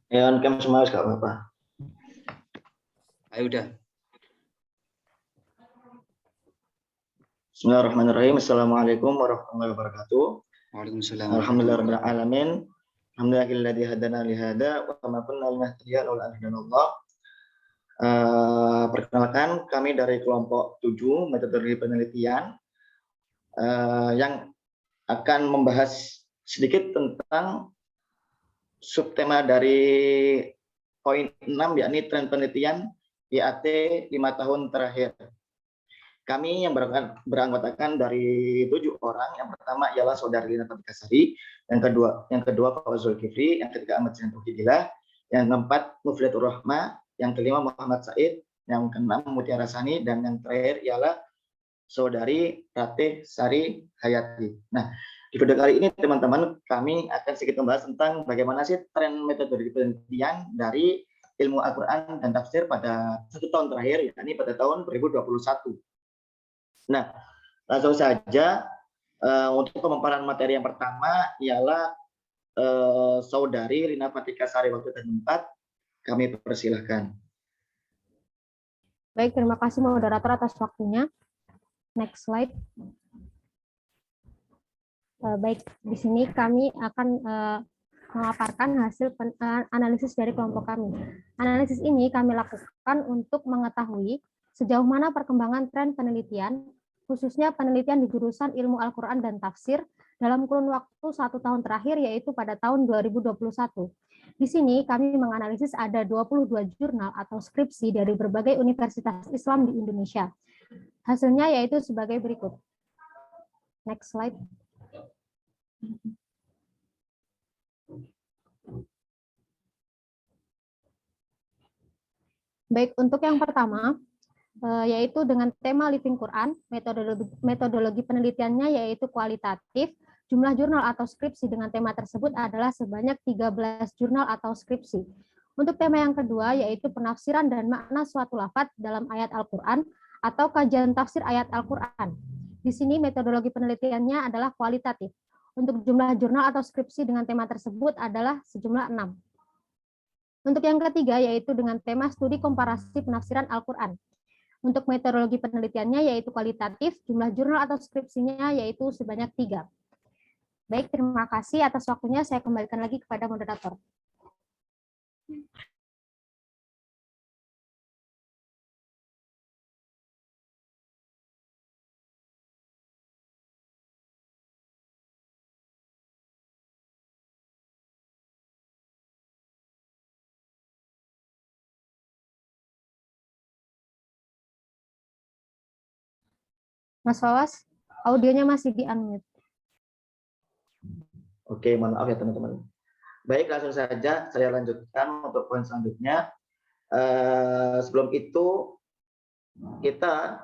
Ya, on cam semua gak apa-apa. Ayo udah. Bismillahirrahmanirrahim. Assalamualaikum warahmatullahi wabarakatuh. Waalaikumsalam Alhamdulillahirabbil alamin. Alhamdulillahilladzi hadana li hada wa ma kunna linahtadiya laula an hadanallah. Perkenalkan, kami dari kelompok 7 metodologi penelitian yang akan membahas sedikit tentang subtema dari poin 6, yakni tren penelitian IAT 5 tahun terakhir. Kami yang beranggotakan dari 7 orang. Yang pertama ialah Saudari Lina Patikasari, yang kedua Pak Zulkifli, yang ketiga Ahmad Zain Tauhidillah, yang keempat Muflidatur Rahma, yang kelima Muhammad Said, yang keenam Mutiara Sani, dan yang terakhir ialah Saudari Ratih Sari Hayati. Nah, di video kali ini teman-teman kami akan sedikit membahas tentang bagaimana sih tren metodologi penelitian dari ilmu Al-Quran dan tafsir pada 1 tahun terakhir, yakni pada tahun 2021. Nah, langsung saja untuk pemaparan materi yang pertama ialah Saudari Rina Patikasari waktu dan tempat, kami persilahkan. Baik, terima kasih moderator atas waktunya. Next slide. Baik, di sini kami akan memaparkan hasil analisis dari kelompok kami. Analisis ini kami lakukan untuk mengetahui sejauh mana perkembangan tren penelitian, khususnya penelitian di jurusan ilmu Al-Quran dan tafsir dalam kurun waktu 1 tahun terakhir, yaitu pada tahun 2021. Di sini kami menganalisis ada 22 jurnal atau skripsi dari berbagai universitas Islam di Indonesia. Hasilnya yaitu sebagai berikut. Next slide. Baik, untuk yang pertama, yaitu dengan tema Living Quran, metodologi penelitiannya yaitu kualitatif. Jumlah jurnal atau skripsi dengan tema tersebut adalah sebanyak 13 jurnal atau skripsi. Untuk tema yang kedua, yaitu penafsiran dan makna suatu lafaz dalam ayat Al-Quran atau kajian tafsir ayat Al-Quran. Di sini metodologi penelitiannya adalah kualitatif. Untuk jumlah jurnal atau skripsi dengan tema tersebut adalah sejumlah 6. Untuk yang ketiga, yaitu dengan tema studi komparasi penafsiran Al-Quran. Untuk metodologi penelitiannya yaitu kualitatif, jumlah jurnal atau skripsinya yaitu sebanyak 3. Baik, terima kasih atas waktunya. Saya kembalikan lagi kepada moderator. Mas Fawas, audionya masih di-unmute. Oke, mohon maaf ya teman-teman. Baik, langsung saja saya lanjutkan untuk poin selanjutnya. Sebelum itu, kita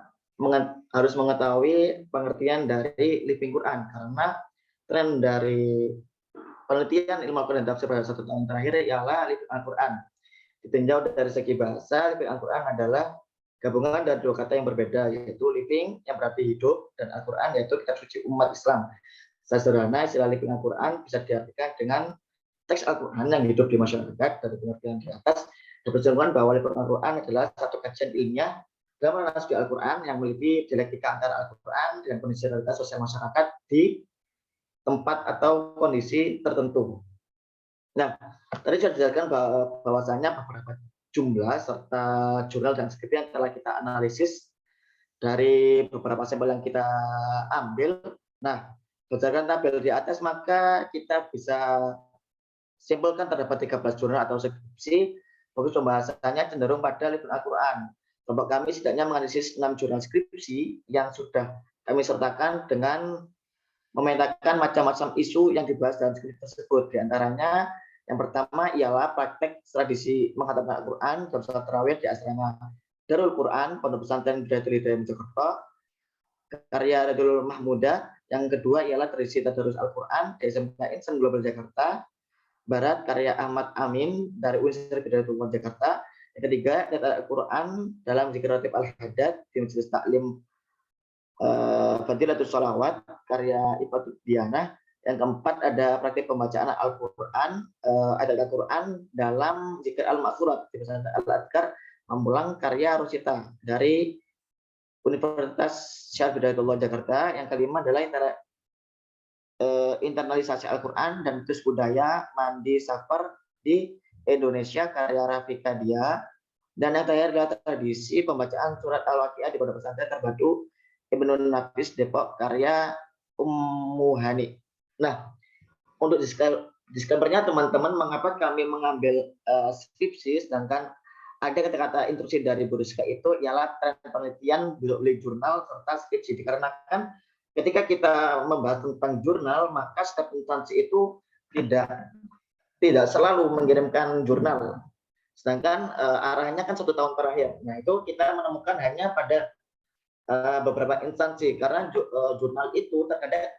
harus mengetahui pengertian dari Living Quran, karena tren dari penelitian ilmu Al-Quran dan tafsir pada 1 tahun terakhir ialah Living Al-Quran. Ditinjau dari segi bahasa, Living Al-Quran adalah gabungan dari 2 kata yang berbeda, yaitu living yang berarti hidup, dan Al-Quran yaitu kitab suci umat Islam. Sederhana, istilah Living Al-Quran bisa diartikan dengan teks Al-Quran yang hidup di masyarakat. Dari pengertian di atas diperjelaskan bahwa Living Al-Quran adalah satu kajian ilmiah dalam studi Al-Quran yang meliti dialektika antara Al-Quran dan kondisi realitas sosial masyarakat di tempat atau kondisi tertentu. Nah, tadi sudah dijelaskan bahwasanya beberapa jumlah serta jurnal dan skripsi yang telah kita analisis dari beberapa sampel yang kita ambil. Nah, berdasarkan tabel di atas, maka kita bisa simpulkan terdapat 13 jurnal atau skripsi. Fokus pembahasannya cenderung pada Living Al-Quran. Kelompok kami setidaknya menganalisis 6 jurnal skripsi yang sudah kami sertakan dengan memetakan macam-macam isu yang dibahas dalam skripsi tersebut. Di antaranya, yang pertama ialah praktek tradisi menghatamkan Al-Quran dalam sholat tarawih di asrama Darul Quran, Pondok Pesantren Bidayatul Hidayah Mojokerto, karya Radul Mahmuda. Yang kedua ialah tradisi tadarus Al-Quran di SMK Insan Global Jakarta Barat, karya Ahmad Amin dari Universitas Bidayatul Jakarta. Yang ketiga, data Al-Quran dalam Zikir Ratib Al-Haddad di Majelis Taklim Fadilatul Sholawat, karya Ifatul Diana. Yang keempat ada praktik pembacaan Al-Quran, ayat Al-Quran dalam zikir al-ma'thurat di pesantren Al-Adkar Mamulang karya Rosita dari Universitas Syarif Hidayatullah Jakarta. Yang kelima adalah internalisasi Al-Quran dan terus budaya mandi safar di Indonesia karya Rafika Dia. Dan yang terakhir adalah tradisi pembacaan surat Al-Waqiah di Pondok Pesantren Terpadu Ibnu Nafis Depok karya Ummu Hani. Nah, untuk disclaimer-nya teman-teman, mengapa kami mengambil skripsi sedangkan ada kata-kata instruksi dari Bu Rizka itu ialah tren penelitian beli jurnal serta skripsi, dikarenakan ketika kita membahas tentang jurnal maka setiap instansi itu tidak selalu mengirimkan jurnal, sedangkan arahnya kan 1 tahun terakhir. Nah, itu kita menemukan hanya pada beberapa instansi, karena jurnal itu terkadang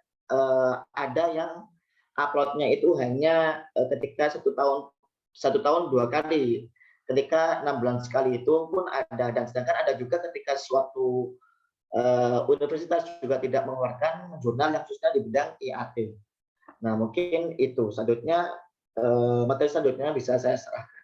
ada yang uploadnya itu hanya ketika 1 tahun 2 kali, ketika 6 bulan sekali itu pun ada, dan sedangkan ada juga ketika suatu universitas juga tidak mengeluarkan jurnal yang khususnya di bidang IAT. Nah, mungkin itu selanjutnya, materi selanjutnya bisa saya serahkan.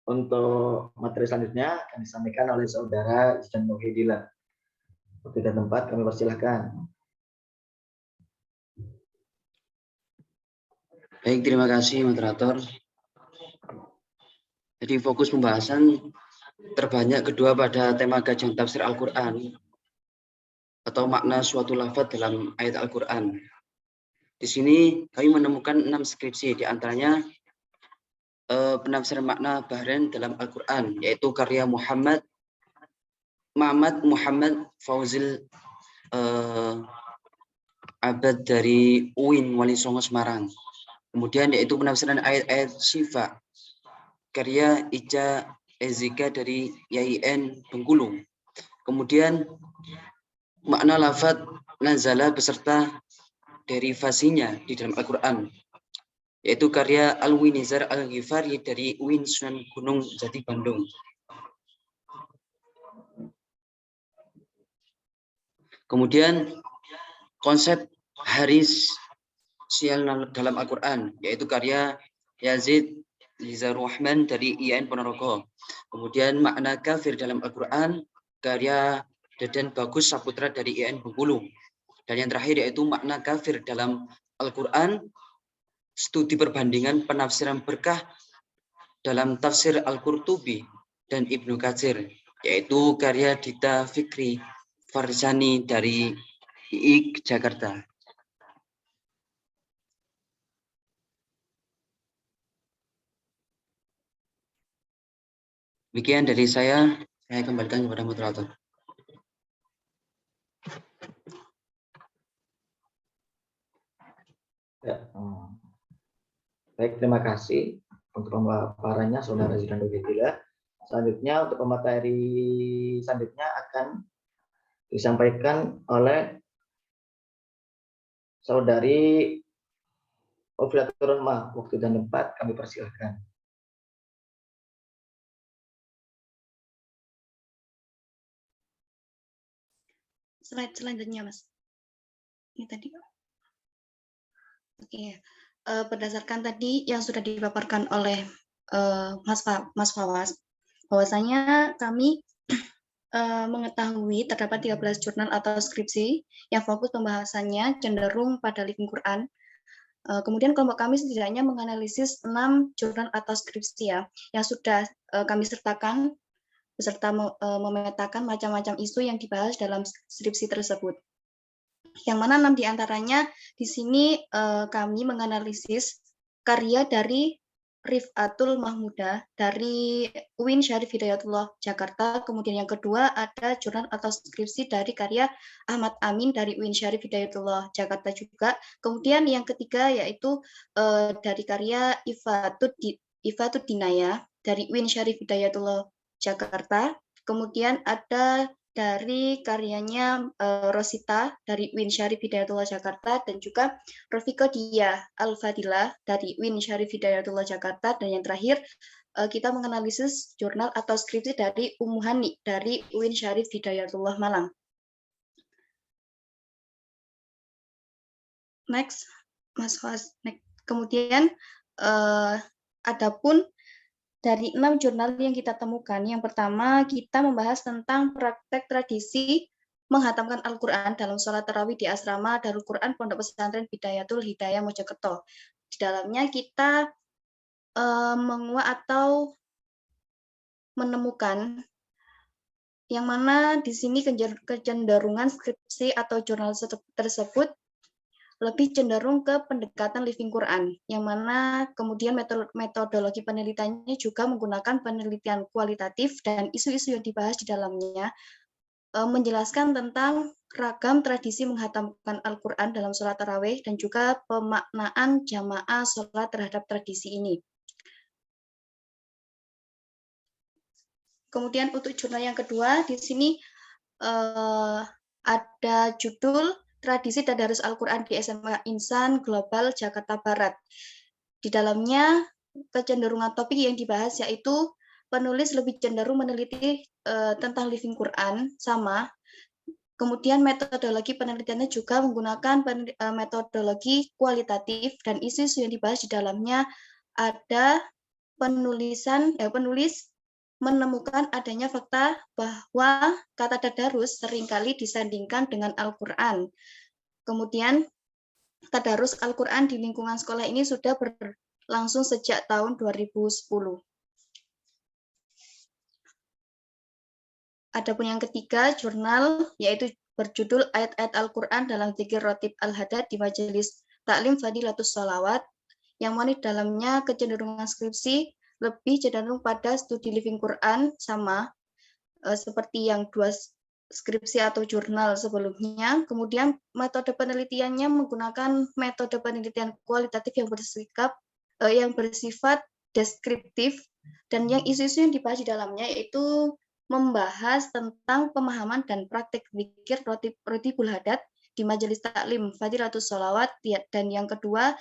Untuk materi selanjutnya akan disampaikan oleh Saudara Izan Muhyiddin. Waktu dan tempat kami persilahkan. Baik, terima kasih moderator. Jadi fokus pembahasan terbanyak kedua pada tema kajian tafsir Al-Quran atau makna suatu lafaz dalam ayat Al-Quran. Di sini kami menemukan 6 skripsi, di antaranya penafsiran makna Bahrain dalam Al-Quran, yaitu karya Muhammad Fauzil Abad dari UIN Wali Songo Semarang. Kemudian yaitu penafsiran ayat-ayat Syifa karya Ica Ezika dari YIN Bengkulu. Kemudian makna lafaz nazala beserta derivasinya di dalam Al-Quran, yaitu karya Al-Winizar Al-Ghifari dari UIN Sunan Gunung Jati Bandung. Kemudian konsep haris sial dalam Al-Quran, yaitu karya Yazid Lizarrahman dari IAIN Ponorogo. Kemudian makna kafir dalam Al-Quran, karya Deden Bagus Saputra dari IAIN Bengkulu. Dan yang terakhir yaitu makna kafir dalam Al-Quran, studi perbandingan penafsiran berkah dalam tafsir Al-Qurtubi dan Ibnu Katsir, yaitu karya Dita Fikri Farzani dari IIK Jakarta. Demikian dari saya kembalikan kepada moderator. Ya, baik, terima kasih untuk pemaparannya Saudara Zidan Dogedila. Selanjutnya untuk pemateri selanjutnya akan disampaikan oleh Saudari Ofilatur Rahmah. Waktu dan tempat kami persilahkan. Slide selanjutnya, Mas. Ini tadi. Oke. Berdasarkan tadi yang sudah dipaparkan oleh Mas Fawaz, bahwasanya kami mengetahui terdapat 13 jurnal atau skripsi yang fokus pembahasannya cenderung pada living Quran. Kemudian kelompok kami setidaknya menganalisis 6 jurnal atau skripsi ya, yang sudah kami sertakan beserta memetakan macam-macam isu yang dibahas dalam skripsi tersebut. Yang mana 6 diantaranya di sini kami menganalisis karya dari Rifatul Mahmuda dari UIN Syarif Hidayatullah Jakarta. Kemudian yang kedua ada jurnal atau skripsi dari karya Ahmad Amin dari UIN Syarif Hidayatullah Jakarta juga. Kemudian yang ketiga yaitu dari karya Ifatud Dinaya dari UIN Syarif Hidayatullah Jakarta. Kemudian ada dari karyanya Rosita dari UIN Syarif Hidayatullah Jakarta, dan juga Rofiko Dia Al-Fadilah dari UIN Syarif Hidayatullah Jakarta, dan yang terakhir kita menganalisis jurnal atau skripsi dari Ummu Hani dari UIN Syarif Hidayatullah Malang. Next, Mas Fas. Kemudian adapun dari 6 jurnal yang kita temukan, yang pertama kita membahas tentang praktek tradisi menghatamkan Al-Quran dalam sholat tarawih di asrama Darul Quran Pondok Pesantren Bidayatul Hidayah Mojokerto. Di dalamnya kita menguak atau menemukan yang mana di sini kecenderungan skripsi atau jurnal tersebut lebih cenderung ke pendekatan living Quran, yang mana kemudian metodologi penelitiannya juga menggunakan penelitian kualitatif, dan isu-isu yang dibahas di dalamnya menjelaskan tentang ragam tradisi menghatamkan Al-Quran dalam sholat tarawih dan juga pemaknaan jamaah sholat terhadap tradisi ini. Kemudian untuk jurnal yang kedua, di sini ada judul Tradisi Tadarus Al-Quran di SMA Insan Global Jakarta Barat. Di dalamnya kecenderungan topik yang dibahas yaitu penulis lebih cenderung meneliti tentang living Quran sama. Kemudian metodologi penelitiannya juga menggunakan metodologi kualitatif, dan isu-isu yang dibahas di dalamnya ada penulis menemukan adanya fakta bahwa kata tadarus seringkali disandingkan dengan Al-Quran. Kemudian tadarus Al-Quran di lingkungan sekolah ini sudah berlangsung sejak tahun 2010. Adapun yang ketiga, jurnal yaitu berjudul Ayat-Ayat Al-Quran dalam Dzikir Rotib Al-Hadad di Majelis Taklim Fadilatus Sholawat, yang mana di dalamnya kecenderungan skripsi lebih cenderung pada studi living Quran sama seperti yang dua skripsi atau jurnal sebelumnya. Kemudian metode penelitiannya menggunakan metode penelitian kualitatif yang bersifat deskriptif, dan yang isu-isu yang dibahas di dalamnya yaitu membahas tentang pemahaman dan praktik zikir Rotibul Hadad di Majelis Taklim Fadilatus Sholawat, dan yang kedua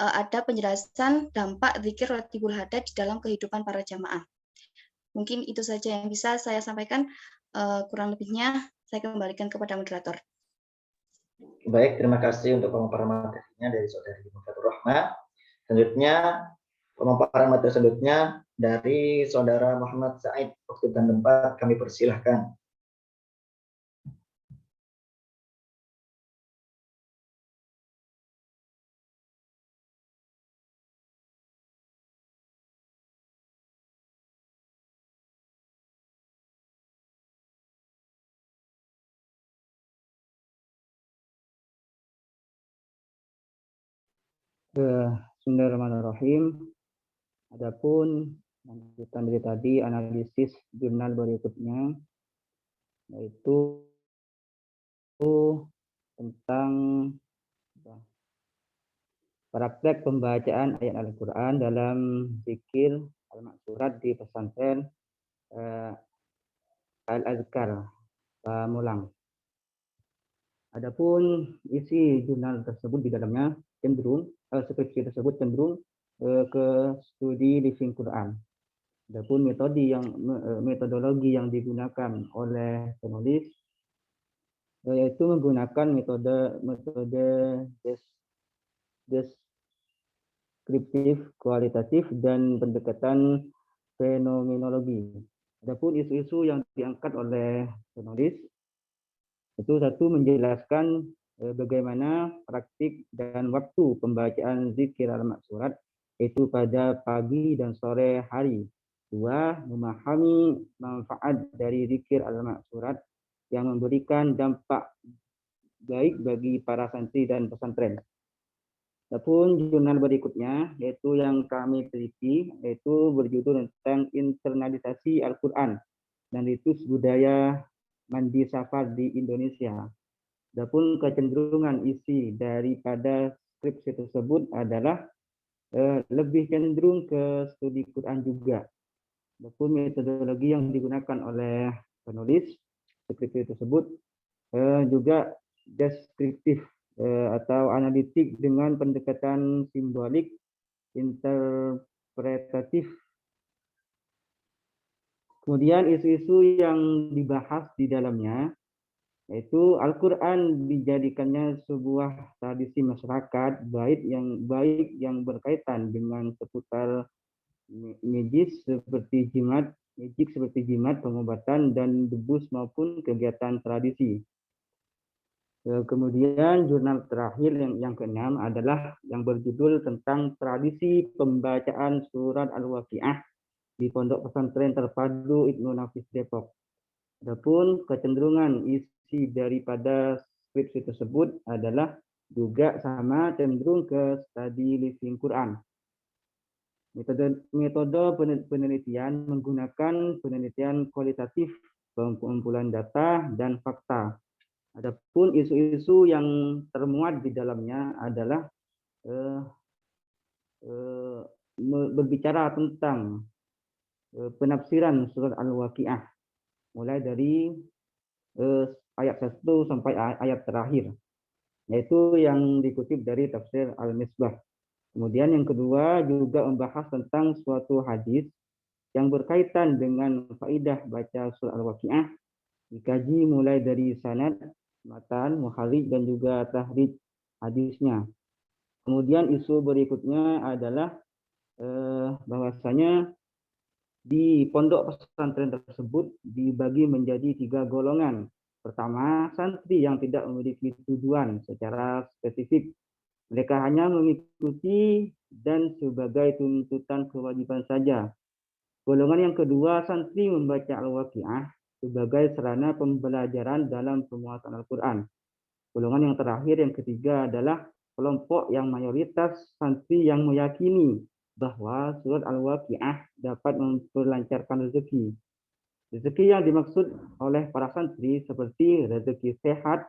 ada penjelasan dampak zikir Rotibul Hadad di dalam kehidupan para jamaah. Mungkin itu saja yang bisa saya sampaikan. Kurang lebihnya saya kembalikan kepada moderator. Baik, terima kasih untuk pemaparan materinya dari Saudari Mufatul Rahma. Selanjutnya, pemaparan materi selanjutnya dari Saudara Muhammad Said. Waktu dan tempat kami persilahkan. Bismillahirrahmanirrahim. Adapun lanjutan dari tadi analisis jurnal berikutnya yaitu tentang praktek pembacaan ayat Al-Quran dalam zikir al-maksurat di pesantren Al-Azkar Pamulang. Adapun isi jurnal tersebut di dalamnya cenderung skripsi tersebut cenderung ke studi living Quran. Adapun metodologi yang digunakan oleh penulis yaitu menggunakan metode deskriptif, kualitatif, dan pendekatan fenomenologi. Adapun isu-isu yang diangkat oleh penulis itu satu, menjelaskan bagaimana praktik dan waktu pembacaan zikir al-maksurat itu pada pagi dan sore hari. Dua, memahami manfaat dari zikir al-maksurat yang memberikan dampak baik bagi para santri dan pesantren. Adapun jurnal berikutnya, yaitu yang kami teliti, yaitu berjudul tentang internalisasi Al-Quran dan ritus budaya mandi safar di Indonesia. Adapun kecenderungan isi daripada skripsi tersebut adalah lebih cenderung ke studi Quran juga. Adapun metodologi yang digunakan oleh penulis skripsi tersebut juga deskriptif atau analitik dengan pendekatan simbolik, interpretatif. Kemudian isu-isu yang dibahas di dalamnya yaitu Al-Quran dijadikannya sebuah tradisi masyarakat baik yang berkaitan dengan seputar magic seperti jimat, pengobatan dan debus maupun kegiatan tradisi. Kemudian jurnal terakhir yang keenam adalah yang berjudul tentang tradisi pembacaan surat Al-Waqiah di Pondok Pesantren Terpadu Ibnu Nafis Depok. Adapun kecenderungan isi daripada skripsi tersebut adalah juga sama cenderung ke studi living Quran. Metode penelitian menggunakan penelitian kualitatif, pengumpulan data dan fakta. Adapun isu-isu yang termuat di dalamnya adalah berbicara tentang penafsiran surat Al-Waqiah, mulai dari ayat 1 sampai ayat terakhir, yaitu yang dikutip dari tafsir Al-Misbah. Kemudian yang kedua juga membahas tentang suatu hadis yang berkaitan dengan faidah baca surat Al-Waqiah, dikaji mulai dari sanad, matan, muharrik, dan juga tahrij hadisnya. Kemudian isu berikutnya adalah bahwasanya di pondok pesantren tersebut dibagi menjadi 3 golongan. Pertama, santri yang tidak memiliki tujuan secara spesifik. Mereka hanya mengikuti dan sebagai tuntutan kewajiban saja. Golongan yang kedua, santri membaca Al-Waqiah sebagai sarana pembelajaran dalam penguasaan Al-Quran. Golongan yang terakhir, yang ketiga adalah kelompok yang mayoritas santri yang meyakini bahwa surat Al-Waqiah dapat memperlancarkan rezeki. Rezeki yang dimaksud oleh para santri seperti rezeki sehat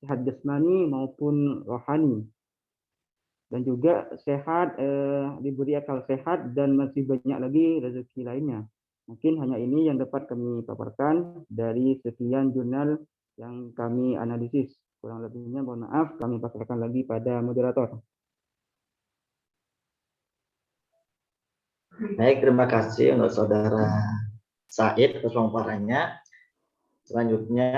jasmani maupun rohani. Dan juga sehat, diberi akal sehat, dan masih banyak lagi rezeki lainnya. Mungkin hanya ini yang dapat kami paparkan dari sekian jurnal yang kami analisis. Kurang lebihnya mohon maaf, kami pasrahkan lagi pada moderator. Baik, terima kasih untuk Saudara Said atas pemaparannya. Selanjutnya,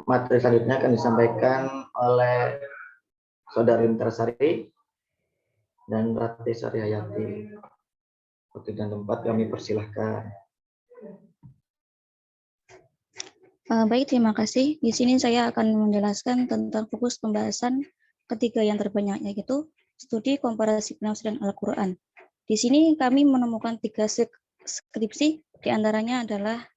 materi selanjutnya akan disampaikan oleh Saudari Intarsari dan Rati Saryayati. Waktu dan tempat kami persilahkan. Baik, terima kasih. Di sini saya akan menjelaskan tentang fokus pembahasan ketiga yang terbanyak, yaitu studi komparasi penafsiran Al-Quran. Di sini kami menemukan 3 skripsi, diantaranya adalah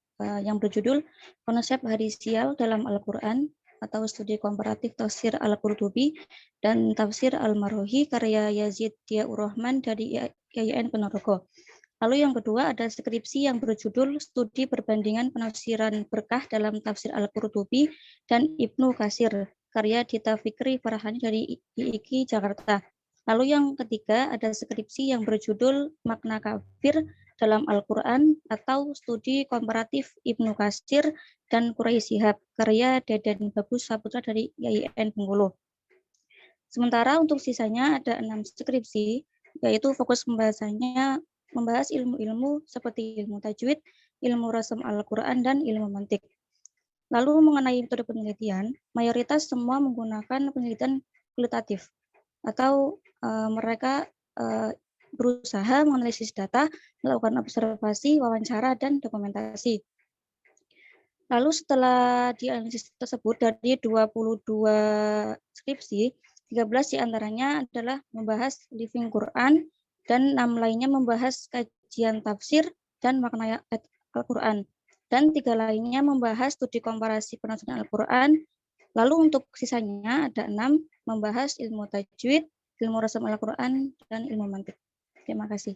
yang berjudul Konsep Hadisial dalam Al-Quran atau studi komparatif tafsir Al-Qurtubi dan tafsir Al-Marwahi karya Yazid Diaur Rahman dari IAIN Ponorogo. Lalu yang kedua ada skripsi yang berjudul Studi Perbandingan Penafsiran Berkah dalam Tafsir Al-Qurtubi dan Ibnu Katsir karya Dita Fikri Farhani dari IIKI Jakarta. Lalu yang ketiga ada skripsi yang berjudul Makna Kafir dalam Al-Quran atau Studi Komparatif Ibnu Katsir dan Quraisy Shihab karya Deden Bagus Saputra dari IAIN Bengkulu. Sementara untuk sisanya ada 6 skripsi, yaitu fokus pembahasannya membahas ilmu-ilmu seperti ilmu tajwid, ilmu rasam Al-Quran, dan ilmu mantik. Lalu mengenai metode penelitian, mayoritas semua menggunakan penelitian kualitatif atau mereka berusaha menganalisis data, melakukan observasi, wawancara, dan dokumentasi. Lalu setelah dianalisis tersebut dari 22 skripsi, 13 diantaranya adalah membahas living Quran, dan 6 lainnya membahas kajian tafsir dan makna Al-Quran. Dan 3 lainnya membahas studi komparasi penafsiran Al-Quran Lalu untuk sisanya ada 6 membahas ilmu tajwid, ilmu rasam Al-Quran, dan ilmu mantik. Terima kasih.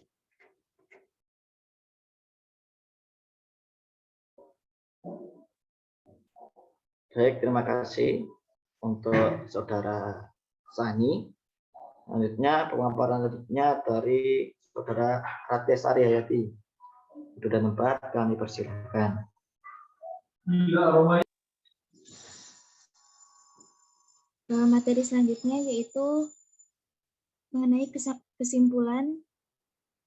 Baik, terima kasih untuk Saudara Sani. Selanjutnya pemaparan selanjutnya dari Saudara Ratesari Hayati. Sudah tempat kami persilakan. Materi selanjutnya yaitu mengenai kesimpulan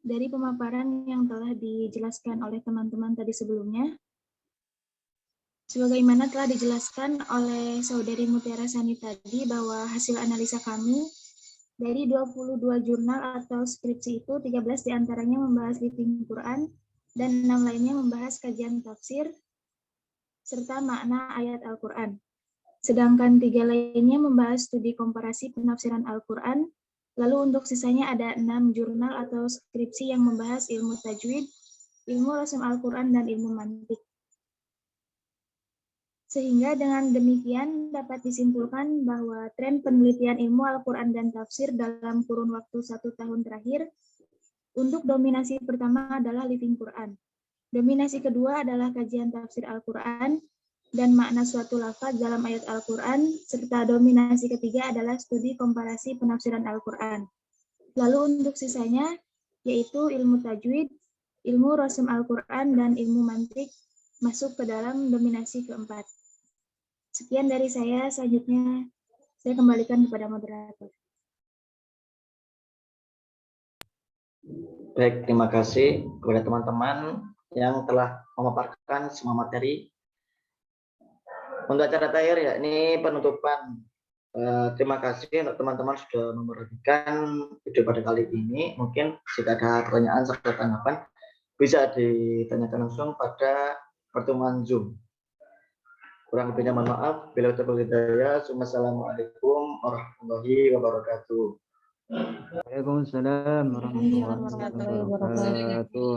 dari pemaparan yang telah dijelaskan oleh teman-teman tadi sebelumnya. Sebagaimana telah dijelaskan oleh Saudari Mutiara Sani tadi bahwa hasil analisa kami dari 22 jurnal atau skripsi itu 13 diantaranya membahas living Quran dan 6 lainnya membahas kajian tafsir serta makna ayat Al-Quran. Sedangkan 3 lainnya membahas studi komparasi penafsiran Al-Quran. Lalu untuk sisanya ada 6 jurnal atau skripsi yang membahas ilmu tajwid, ilmu rasam Al-Quran, dan ilmu mantik. Sehingga dengan demikian dapat disimpulkan bahwa tren penelitian ilmu Al-Quran dan tafsir dalam kurun waktu 1 tahun terakhir, untuk dominasi pertama adalah living Quran. Dominasi kedua adalah kajian tafsir Al-Quran dan makna suatu lafaz dalam ayat Al-Quran, serta dominasi ketiga adalah studi komparasi penafsiran Al-Quran. Lalu untuk sisanya, yaitu ilmu tajwid, ilmu rasam Al-Quran, dan ilmu mantik masuk ke dalam dominasi keempat. Sekian dari saya, selanjutnya saya kembalikan kepada moderator. Baik, terima kasih kepada teman-teman yang telah memaparkan semua materi. Untuk acara terakhir ya, ini penutupan. Terima kasih untuk teman-teman sudah memperhatikan video pada kali ini. Mungkin jika ada pertanyaan serta tanggapan, bisa ditanyakan langsung pada pertemuan Zoom. Kurang lebihnya mohon maaf. Bila taufiq hidayah. Wassalamualaikum warahmatullahi wabarakatuh. Waalaikumsalam warahmatullahi wabarakatuh.